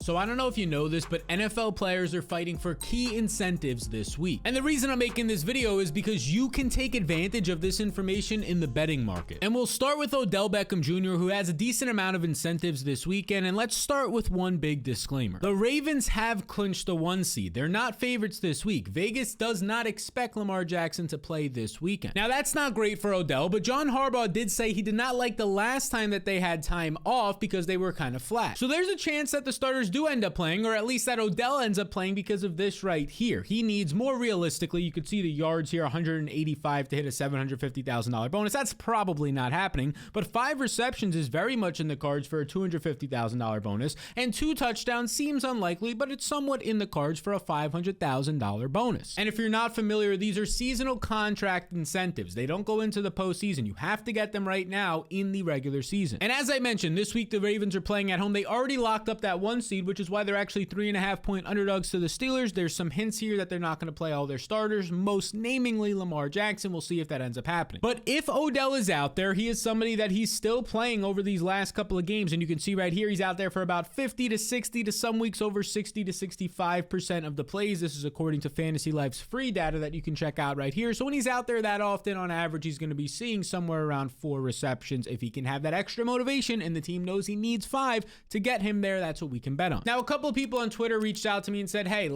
So I don't know if you know this, but NFL players are fighting for key incentives this week. And the reason I'm making this video is because you can take advantage of this information in the betting market. And we'll start with Odell Beckham Jr., who has a decent amount of incentives this weekend. And let's start with one big disclaimer. The Ravens have clinched the 1 seed. They're not favorites this week. Vegas does not expect Lamar Jackson to play this weekend. Now that's not great for Odell, but John Harbaugh did say he did not like the last time that they had time off because they were kind of flat. So there's a chance that the starters do end up playing, or at least that Odell ends up playing because of this right here. He needs, more realistically, you could see the yards here, 185 to hit a $750,000 bonus. That's probably not happening, but 5 receptions is very much in the cards for a $250,000 bonus, and 2 touchdowns seems unlikely, but it's somewhat in the cards for a $500,000 bonus. And if you're not familiar, these are seasonal contract incentives. They don't go into the postseason. You have to get them right now in the regular season. And as I mentioned, this week the Ravens are playing at home. They already locked up that 1 seed, which is why they're actually 3.5-point underdogs to the Steelers. There's some hints here that they're not going to play all their starters, most namingly Lamar Jackson. We'll see if that ends up happening. But if Odell is out there, he is somebody that he's still playing over these last couple of games. And you can see right here, he's out there for about 50 to 60 to some weeks over 60 to 65% of the plays. This is according to Fantasy Life's free data that you can check out right here. So when he's out there that often, on average, he's going to be seeing somewhere around 4 receptions. If he can have that extra motivation and the team knows he needs 5 to get him there, that's what we can bet on. Now, a couple of people on Twitter reached out to me and said, hey,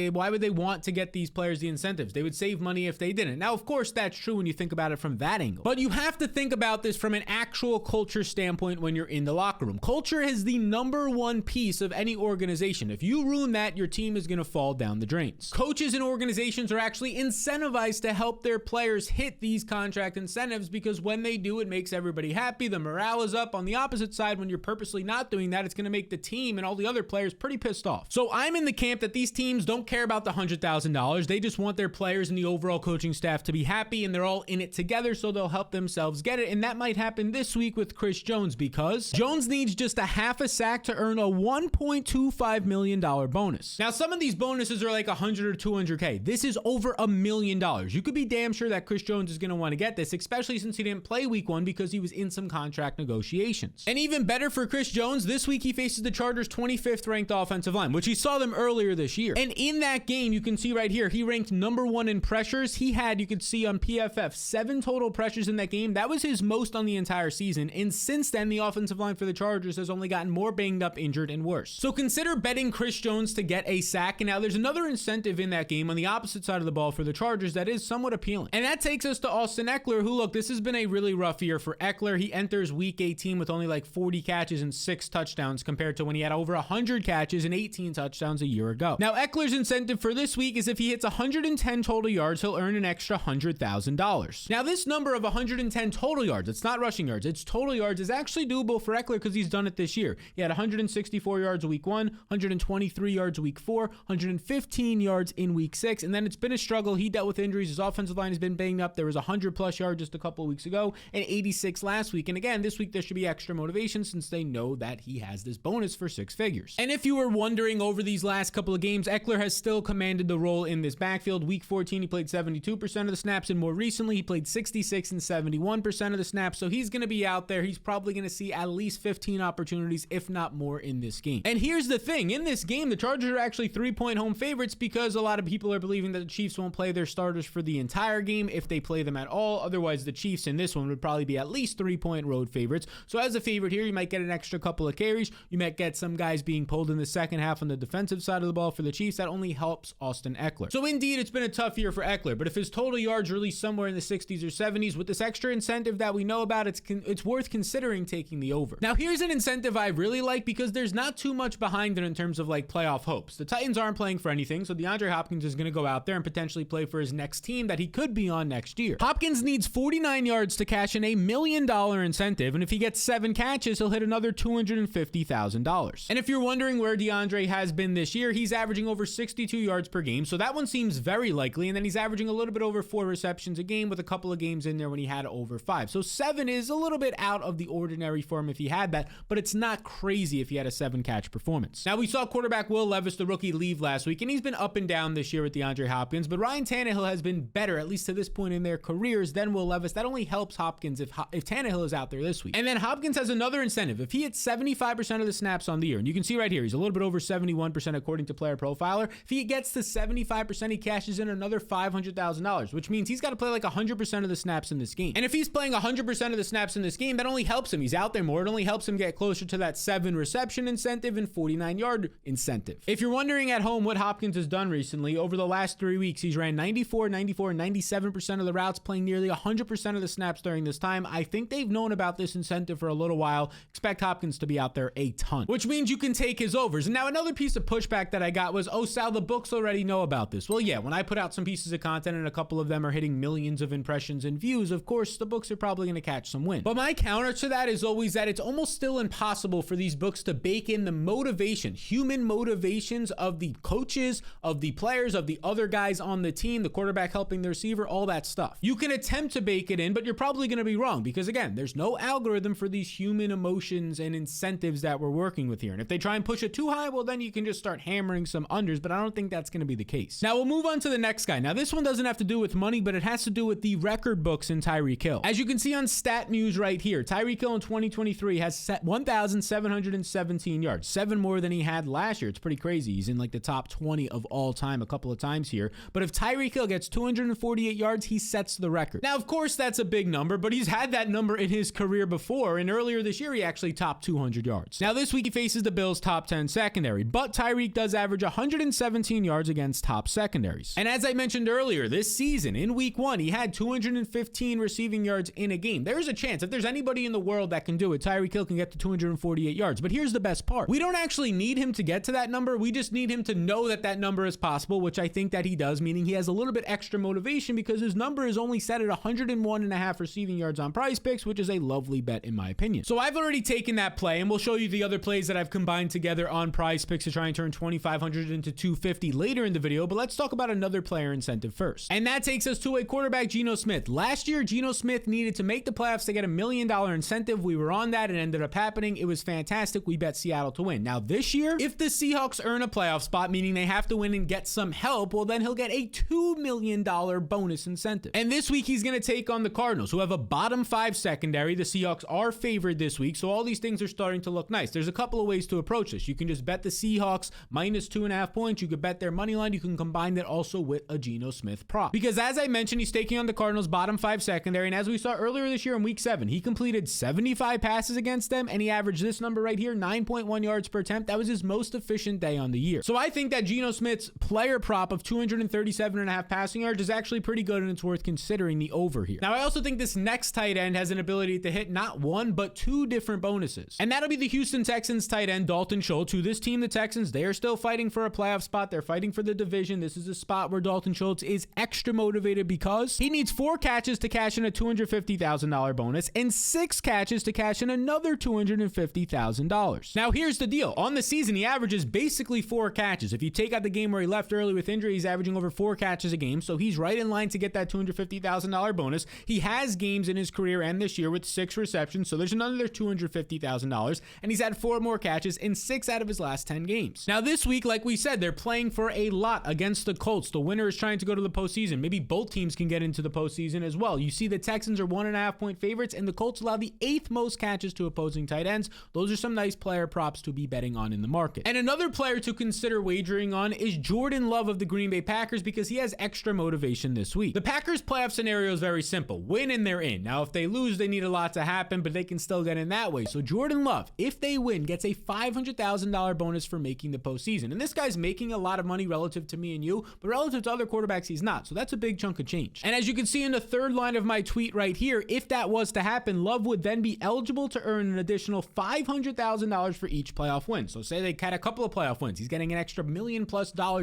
why would they want to get these players the incentives? They would save money if they didn't. Now, of course, that's true when you think about it from that angle. But you have to think about this from an actual culture standpoint when you're in the locker room. Culture is the #1 piece of any organization. If you ruin that, your team is going to fall down the drains. Coaches and organizations are actually incentivized to help their players hit these contract incentives because when they do, it makes everybody happy. The morale is up. On the opposite side, when you're purposely not doing that, it's going to make the team and all the other players pretty pissed off. So I'm in the camp that these teams don't care about the $100,000. They just want their players and the overall coaching staff to be happy, and they're all in it together, so they'll help themselves get it. And that might happen this week with Chris Jones because Jones needs just a half a sack to earn a $1.25 million bonus. Now, some of these bonuses are like 100 or 200K. This is over $1 million. You could be damn sure that Chris Jones is going to want to get this, especially since he didn't play week 1 because he was in some contract negotiations. And even better for Chris Jones, this week he faces the Chargers' 25th ranked offensive line, which he saw them earlier this year. And in that game, you can see right here, he ranked #1 in pressures. He had, you could see on PFF, 7 total pressures in that game. That was his most on the entire season. And since then, the offensive line for the Chargers has only gotten more banged up, injured, and worse. So consider betting Chris Jones to get a sack. And now there's another incentive in that game on the opposite side of the ball for the Chargers that is somewhat appealing. And that takes us to Austin Ekeler, who, look, this has been a really rough year for Ekeler. He enters week 18 with only like 40 catches and 6 touchdowns compared to when he had over 100 catches and 18 touchdowns a year ago. Now, Ekeler's incentive for this week is if he hits 110 total yards, he'll earn an extra $100,000. Now, this number of 110 total yards, it's not rushing yards, it's total yards, is actually doable for Ekeler because he's done it this year. He had 164 yards week 1, 123 yards week 4, 115 yards in week 6, and then it's been a struggle. He dealt with injuries. His offensive line has been banged up. There was 100+ yards just a couple of weeks ago and 86 last week. And again, this week there should be extra motivation since they know that he has this bonus for 6 figures. And if you were wondering, over these last couple of games, Ekeler has still commanded the role in this backfield. Week 14, he played 72% of the snaps, and more recently, he played 66 and 71% of the snaps. So he's going to be out there. He's probably going to see at least 15 opportunities, if not more, in this game. And here's the thing. In this game, the Chargers are actually 3-point home favorites because a lot of people are believing that the Chiefs won't play their starters for the entire game if they play them at all. Otherwise, the Chiefs in this one would probably be at least 3-point road favorites. So as a favorite here, you might get an extra couple of carries. You might get some guys being pulled in the second half on the defensive side of the ball for the Chiefs. That only helps Austin Ekeler. So indeed, it's been a tough year for Ekeler, but if his total yards release somewhere in the 60s or 70s with this extra incentive that we know about, it's worth considering taking the over. Now, here's an incentive I really like because there's not too much behind it in terms of like playoff hopes. The Titans aren't playing for anything, so DeAndre Hopkins is going to go out there and potentially play for his next team that he could be on next year. Hopkins needs 49 yards to cash in $1 million incentive, and if he gets 7 catches, he'll hit another $250,000. And if you're wondering where DeAndre has been this year, he's averaging over 62 yards per game, so that one seems very likely, and then he's averaging a little bit over 4 receptions a game with a couple of games in there when he had over 5. So 7 is a little bit out of the ordinary for him if he had that, but it's not crazy if he had a 7-catch performance. Now, we saw quarterback Will Levis, the rookie, leave last week, and he's been up and down this year with DeAndre Hopkins, but Ryan Tannehill has been better, at least to this point in their careers, than Will Levis. That only helps Hopkins if Tannehill is out there this week. And then Hopkins has another incentive. If he hits 75% of the snaps on the year, and you can see right here, he's a little bit over 71% according to Player Profiler. If he gets to 75%, he cashes in another $500,000, which means he's got to play like 100% of the snaps in this game. And if he's playing 100% of the snaps in this game, that only helps him. He's out there more. It only helps him get closer to that 7 reception incentive and 49 yard incentive. If you're wondering at home what Hopkins has done recently, over the last 3 weeks, he's ran 94, 94, 97% of the routes, playing nearly 100% of the snaps during this time. I think they've known about this incentive for a little while. Expect Hopkins to be out there a ton, which means you can take his overs. And now another piece of pushback that I got was, oh, Sal, the books already know about this. Well, yeah, when I put out some pieces of content and a couple of them are hitting millions of impressions and views, of course, the books are probably going to catch some wind. But my counter to that is always that it's almost still impossible for these books to bake in the motivation, human motivations of the coaches, of the players, of the other guys on the team, the quarterback helping the receiver, all that stuff. You can attempt to bake it in, but you're probably going to be wrong because, again, there's no algorithm for these human emotions and incentives that we're working with here. And if they try and push it too high, well, then you can just start hammering some unders, but I don't think that's going to be the case. Now, we'll move on to the next guy. Now, this one doesn't have to do with money, but it has to do with the record books in Tyreek Hill. As you can see on StatMuse right here, Tyreek Hill in 2023 has set 1,717 yards, 7 more than he had last year. It's pretty crazy. He's in like the top 20 of all time a couple of times here. But if Tyreek Hill gets 248 yards, he sets the record. Now, of course, that's a big number, but he's had that number in his career before, and earlier this year, he actually topped 200 yards. Now, this week, he faces the Bills' top 10 secondary, but Tyreek does average 117 yards against top secondaries. And as I mentioned earlier, this season, in week 1, he had 215 receiving yards in a game. There's a chance, if there's anybody in the world that can do it, Tyreek Hill can get to 248 yards. But here's the best part. We don't actually need him to get to that number. We just need him to know that that number is possible, which I think that he does, meaning he has a little bit extra motivation because his number is only set at 101.5 receiving yards on Prize Picks, which is a lovely bet in my opinion. So I've already taken that play, and we'll show you the other plays that I've combined together on Prize Picks to try and turn 2,500 into 250 later in the video, but let's talk about another player incentive first. And that takes us to a quarterback, Geno Smith. Last year, Geno Smith needed to make the playoffs to get $1 million incentive. We were on that. It ended up happening. It was fantastic. We bet Seattle to win. Now this year, if the Seahawks earn a playoff spot, meaning they have to win and get some help, well, then he'll get a $2 million bonus incentive. And this week, he's going to take on the Cardinals, who have a bottom 5 secondary. The Seahawks are favored this week, so all these things are starting to look nice. There's a couple of ways to approach this. You can just bet the Seahawks minus 2.5 points. You could bet their money line. You can combine that also with a Geno Smith prop. Because as I mentioned, he's taking on the Cardinals' bottom 5 secondary, and as we saw earlier this year in week 7, he completed 75 passes against them, and he averaged this number right here, 9.1 yards per attempt. That was his most efficient day on the year. So I think that Geno Smith's player prop of 237.5 passing yards is actually pretty good, and it's worth considering the over here. Now, I also think this next tight end has an ability to hit not one, but 2 different bonuses. And that'll be the Houston Texans tight end, Dalton Schultz, who this team, the Texans, they are still fighting for a playoff spot. They're fighting for the division. This is a spot where Dalton Schultz is extra motivated because he needs 4 catches to cash in a $250,000 bonus and 6 catches to cash in another $250,000. Now, here's the deal. On the season, he averages basically 4 catches. If you take out the game where he left early with injury, he's averaging over 4 catches a game, so he's right in line to get that $250,000 bonus. He has games in his career and this year with 6 receptions, so there's another $250,000, and he's had 4 more catches in 6 out of his last 10 games. Now, this week, like we said, they're playing for a lot against the Colts. The winner is trying to go to the postseason. Maybe both teams can get into the postseason as well. You see the Texans are 1.5 point favorites, and the Colts allow the 8th most catches to opposing tight ends. Those are some nice player props to be betting on in the market. And another player to consider wagering on is Jordan Love of the Green Bay Packers because he has extra motivation this week. The Packers playoff scenario is very simple. Win and they're in. Now, if they lose, they need a lot to happen, but they can still get in that way. So Jordan Love, if they win, gets a $500,000 bonus for making the postseason. And this guy's making a lot of money relative to me and you, but relative to other quarterbacks, he's not. So that's a big chunk of change. And as you can see in the third line of my tweet right here, if that was to happen, Love would then be eligible to earn an additional $500,000 for each playoff win. So say they had a couple of playoff wins. He's getting an extra $1 million+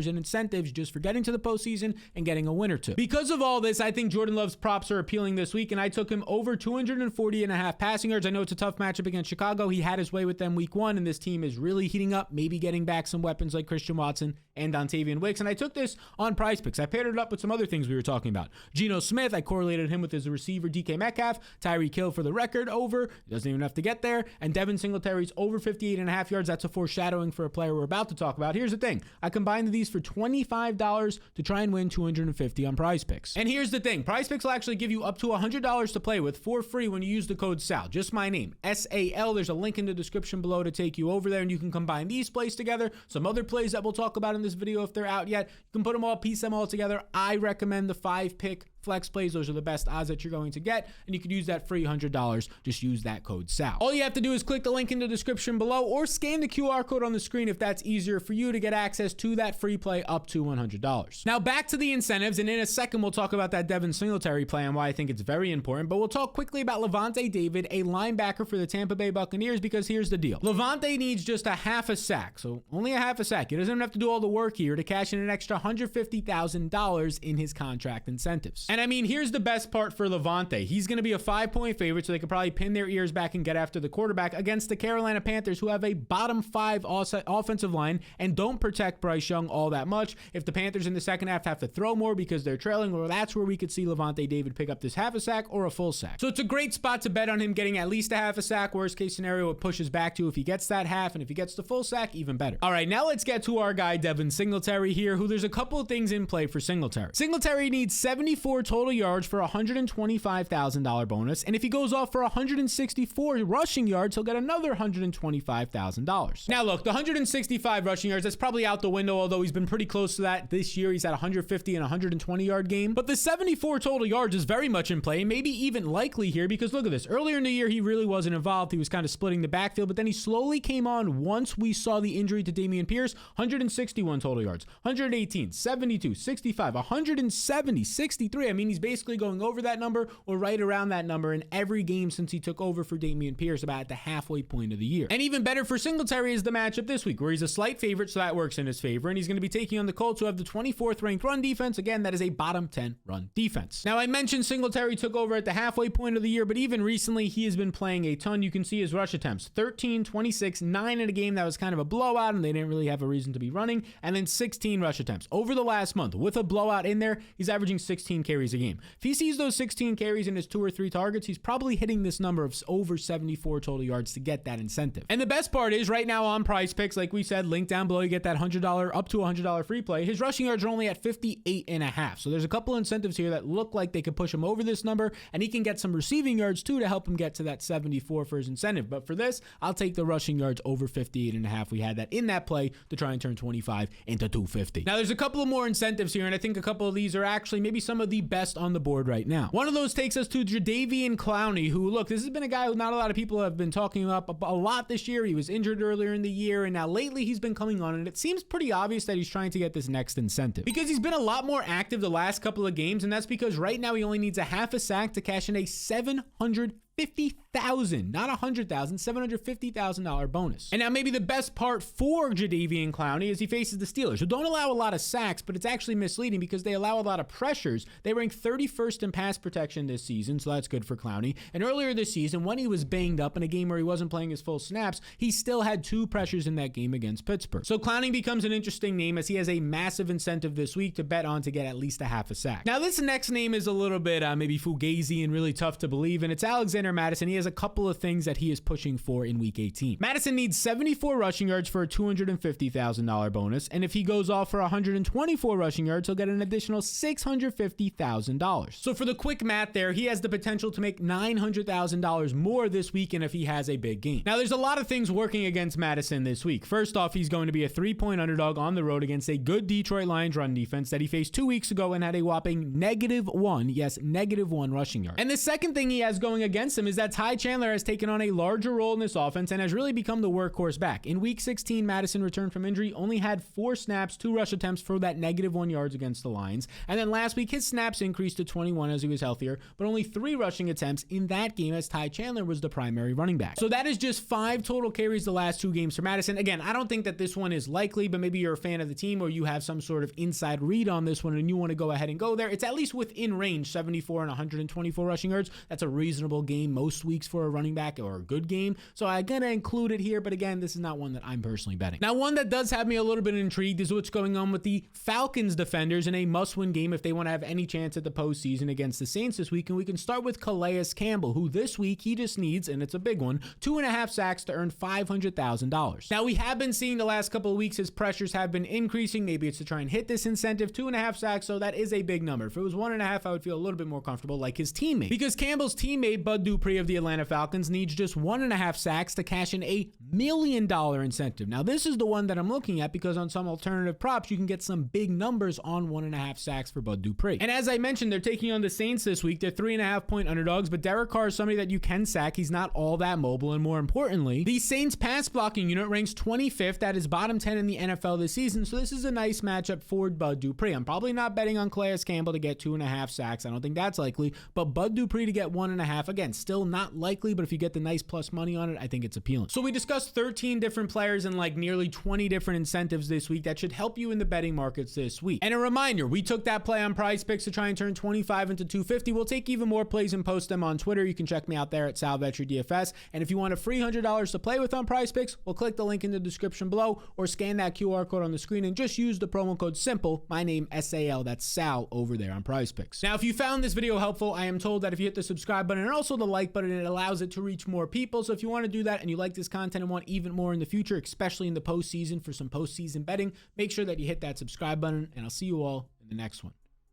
in incentives just for getting to the postseason and getting a win or two. Because of all this, I think Jordan Love's props are appealing this week, and I took him over 240.5 passing yards. I know it's a tough matchup against Chicago. He had his way with them week 1, and this team is really heating up, maybe getting back some weapons like Christian Watson and Dontavian Wicks. And I took this on Prize Picks. I paired it up with some other things we were talking about. Geno Smith, I correlated him with his receiver DK Metcalf. Tyreek Hill for the record, over. He doesn't even have to get there. And Devon Singletary's over 58.5 yards. That's a foreshadowing for a player we're about to talk about. Here's the thing. I combined these for $25 to try and win $250 on Prize Picks. And here's the thing. Prize Picks will actually give you up to $100 to play with for free when you use the code SAL. Just my name, SAL. There's a link in the description below to take you over there. together, and you can combine these plays together, some other plays that we'll talk about in this video if they're out yet. You can put them all, piece them all together. I recommend the 5-pick flex plays. Those are the best odds that you're going to get, and you can use that free $100. Just use that code SAL. All you have to do is click the link in the description below or scan the QR code on the screen if that's easier for you to get access to that free play up to $100. Now back to the incentives, and in a second we'll talk about that Devon Singletary play and why I think it's very important, but we'll talk quickly about Lavonte David, a linebacker for the Tampa Bay Buccaneers, because here's the deal. Lavonte needs just a half a sack, so only a half a sack. He doesn't have to do all the work here to cash in an extra $150,000 in his contract incentives. And I mean, here's the best part for Lavonte. He's going to be a 5-point favorite, so they could probably pin their ears back and get after the quarterback against the Carolina Panthers, who have a bottom 5 offensive line and don't protect Bryce Young all that much. If the Panthers in the second half have to throw more because they're trailing, well, that's where we could see Lavonte David pick up this half a sack or a full sack. So it's a great spot to bet on him getting at least a half a sack. Worst case scenario, it pushes back to if he gets that half, and if he gets the full sack, even better. All right, now let's get to our guy Devon Singletary here, who there's a couple of things in play for Singletary. Singletary needs 74 total yards for a $125,000 bonus, and if he goes off for 164 rushing yards, he'll get another $125,000. Now look, the 165 rushing yards, that's probably out the window, although he's been pretty close to that this year. He's at 150 and 120 yard game, but the 74 total yards is very much in play, maybe even likely here, because look at this. Earlier in the year, he really wasn't involved. He was kind of splitting the backfield, but then he slowly came on once we saw the injury to Dameon Pierce. 161 total yards, 118, 72, 65, 170, 63. I mean, he's basically going over that number or right around that number in every game since he took over for Dameon Pierce about at the halfway point of the year. And even better for Singletary is the matchup this week, where he's a slight favorite, so that works in his favor, and he's going to be taking on the Colts, who have the 24th ranked run defense. Again, that is a bottom 10 run defense. Now, I mentioned Singletary took over at the halfway point of the year, but even recently, he has been playing a ton. You can see his rush attempts, 13, 26, 9 in a game that was kind of a blowout, and they didn't really have a reason to be running, and then 16 rush attempts. Over the last month, with a blowout in there, he's averaging 16 carries a game. If he sees those 16 carries in his 2 or 3 targets, he's probably hitting this number of over 74 total yards to get that incentive. And the best part is, right now on Prize Picks, like we said, link down below, you get that $100 up to $100 free play. His rushing yards are only at 58.5. So there's a couple incentives here that look like they could push him over this number, and he can get some receiving yards too to help him get to that 74 for his incentive. But for this, I'll take the rushing yards over 58.5. We had that in that play to try and turn 25 into 250. Now there's a couple of more incentives here, and I think a couple of these are actually maybe some of the best on the board right now. One of those takes us to Jadeveon Clowney, who, look, this has been a guy who not a lot of people have been talking up a lot this year. He was injured earlier in the year, and now lately he's been coming on, and it seems pretty obvious that he's trying to get this next incentive because he's been a lot more active the last couple of games, and that's because right now he only needs a half a sack to cash in a $750,000, not $100,000, $750,000 bonus. And now maybe the best part for Jadeveon Clowney is he faces the Steelers, who don't allow a lot of sacks, but it's actually misleading because they allow a lot of pressures. They rank 31st in pass protection this season, so that's good for Clowney. And earlier this season, when he was banged up in a game where he wasn't playing his full snaps, he still had 2 pressures in that game against Pittsburgh. So Clowney becomes an interesting name as he has a massive incentive this week to bet on to get at least a half a sack. Now this next name is a little bit maybe fugazi and really tough to believe, and it's Alexander Madison. He has a couple of things that he is pushing for in week 18. Madison needs 74 rushing yards for a $250,000 bonus, and if he goes off for 124 rushing yards, he'll get an additional $650,000. So for the quick math there, he has the potential to make $900,000 more this weekend if he has a big game. Now there's a lot of things working against Madison this week. First off, he's going to be a 3-point underdog on the road against a good Detroit Lions run defense that he faced 2 weeks ago and had a whopping -1, yes, -1 rushing yard. And the second thing he has going against him is that Ty Chandler has taken on a larger role in this offense and has really become the workhorse back. In week 16, Madison returned from injury, only had 4 snaps, 2 rush attempts for that -1 yards against the Lions. And then last week, his snaps increased to 21 as he was healthier, but only 3 rushing attempts in that game as Ty Chandler was the primary running back. So that is just 5 total carries the last 2 games for Madison. Again, I don't think that this one is likely, but maybe you're a fan of the team or you have some sort of inside read on this one and you want to go ahead and go there. It's at least within range, 74 and 124 rushing yards. That's a reasonable game most weeks for a running back or a good game. So I'm going to include it here, but again, this is not one that I'm personally betting. Now, one that does have me a little bit intrigued is what's going on with the Falcons defenders in a must-win game if they want to have any chance at the postseason against the Saints this week. And we can start with Calais Campbell, who this week he just needs, and it's a big one, 2.5 sacks to earn $500,000. Now, we have been seeing the last couple of weeks his pressures have been increasing. Maybe it's to try and hit this incentive, 2.5 sacks, so that is a big number. If it was 1.5, I would feel a little bit more comfortable like his teammate. Because Campbell's teammate, Bud Dupree of the Atlanta Falcons, needs just 1.5 sacks to cash in a million incentive. Now, this is the one that I'm looking at because on some alternative props, you can get some big numbers on 1.5 sacks for Bud Dupree. And as I mentioned, they're taking on the Saints this week. They're 3.5-point underdogs, but Derek Carr is somebody that you can sack. He's not all that mobile, and more importantly, the Saints pass blocking unit ranks 25th. That is bottom 10 in the NFL this season, so this is a nice matchup for Bud Dupree. I'm probably not betting on Calais Campbell to get 2.5 sacks. I don't think that's likely, but Bud Dupree to get 1.5, again, still not likely, but if you get the nice plus money on it, I think it's appealing. So we discussed 13 different players and like nearly 20 different incentives this week that should help you in the betting markets this week. And a reminder, we took that play on Prize Picks to try and turn 25 into 250. We'll take even more plays and post them on Twitter. You can check me out there at SalVetri And if you want a free $100 to play with on Prize Picks, we'll click the link in the description below or scan that QR code on the screen and just use the promo code SIMPLE, my name SAL, that's Sal over there on Prize Picks. Now, if you found this video helpful, I am told that if you hit the subscribe button and also the like button, it allows it to reach more people. So if you want to do that and you like this content and want even more in the future, especially in the postseason for some postseason betting, make sure that you hit that subscribe button, and I'll see you all in the next one.